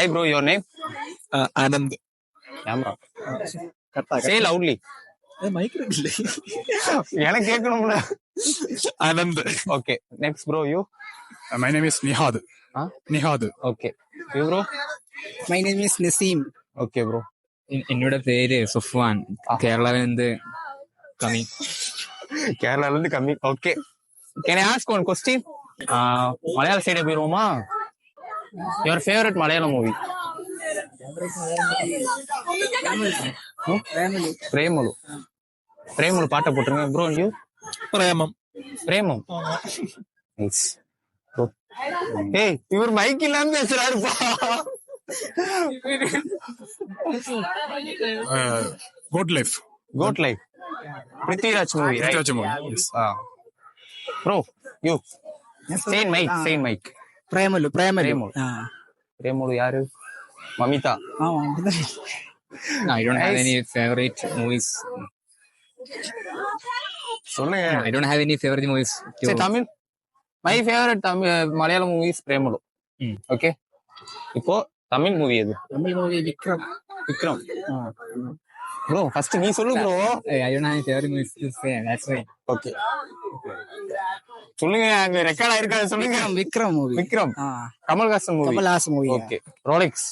Hi bro, your name? Anand. Camera. Say loudly. Mic இருக்குல்ல. எனக்கு கேட்கணும்ல. Anand. Okay. Next bro, you? My name is Nihad. Nihad. Okay. You bro? My name is Naseem. Okay bro. என்னோட பேரு சுஃப்வான். கேரளால இருந்து கம்மி. கேரளால இருந்து கம்மி. Okay. Can I ask one question? மலையாள சைடு போயிருவோமா? Your favorite மலையாள மூவி? பிரேமலு. பிரேமலு பாட்டை போட்டுருங்க bro. You? Premam. Premam. Nice. ஏய் இவர் மைக் இல்லாம பேசுறாருப்பா. Good life. Goat life. Prithviraj movie. Prithviraj movie. Yes. Bro you? சேன் மைக். பிரேமலு. பிரேமலு. பிரேமலு யாரு? Mamitha. I don't have any favorite movies. சொல்லுங்க. I don't have any favorite movies. சரி தமிழ். மை ஃபேவரட் தமிழ் மலையாள மூவிஸ் பிரேமலு. ஓகே. இப்போ தமிழ் மூவி எது? Tamil movie Vikram. Vikram. Bro first நீ சொல்லு bro. I don't have any favorite movies to say. That's why. Okay. சொல்லுங்க, அங்க record ஆயிருக்காது சொல்லுங்க. Vikram movie. Vikram. Kamal Haasan movie. Kamal Haasan movie. Okay. Rolex.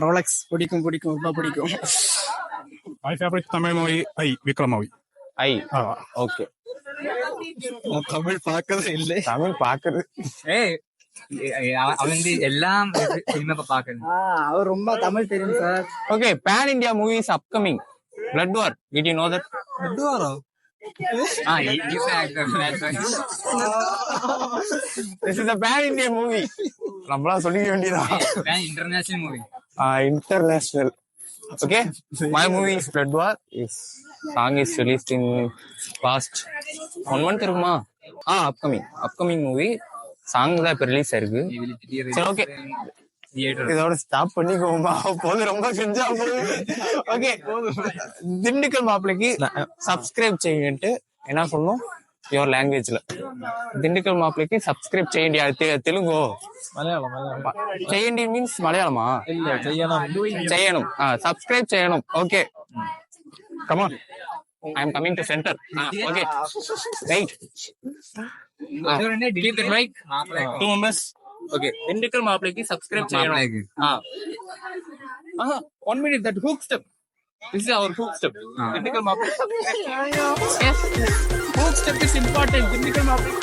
Rolex பிடிக்கும் ரொம்ப பிடிக்கும். My favorite Tamil movie, Vikram movie. Okay. Tamil பார்க்கறது இல்ல. தமிழ் பாக்குறது. அவன் எல்லாம் சினிமா பாக்குறது. அவர் ரொம்ப தமிழ் தெரியும் sir. Okay. Pan India movies upcoming. Blood War. Did you know that? Blood War. He's an actor. That's why. This is a pan India movie. நம்மளா சொல்லிக்க வேண்டியதா? Pan international movie. International. Okay. My movie is Blood War. Song is released in past 1 month இருக்குமா? upcoming movie. Song தான் இப்ப release ஆயிருக்கு. சரி okay. இதோட stop பண்ணிக்கோமா, போது ரொம்ப செஞ்சா போது. ஓகே. திண்டுக்கல் மாப்பிளைக்கு சப்ஸ்கிரைப் செய்யுன்ட்டு என்ன சொல்லணும் யுவர் லாங்குவேஜ்ல? திண்டுக்கல் மாப்பிளைக்கு சப்ஸ்கிரைப் செய்ய தெலுங்கோ மலையாளம். செய்யண்டி மீன்ஸ் மலையாளமா? செய்யணும். சப்ஸ்கிரைப் செய்யணும். Okay. Come on. I am coming to center. Okay. Right. Delete the mic. 2 members. Okay. Dindigul மாப்பிளைக்கு சப்ஸ்கிரைப் செய்யணும். 1 minute. That hook step. This is our hook step. Dindigul மாப்பிளை. Yes. Hook step is important. Dindigul மாப்பிளை.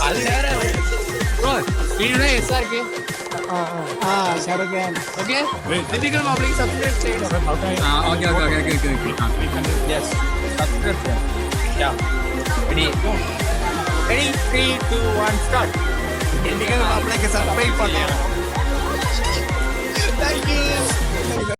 அது வேற. Bro, இது SRK. Shah Rukh Khan. Okay. Dindigul மாப்பிளைக்கு subscribe செய்யணும். Okay. Yes. Subscribe. Yeah. Ready? 3, 2, 1, start. Dindigul மாப்பிளைக்கு சப்ஸ்கிரைப் பண்ணணும். Thank you.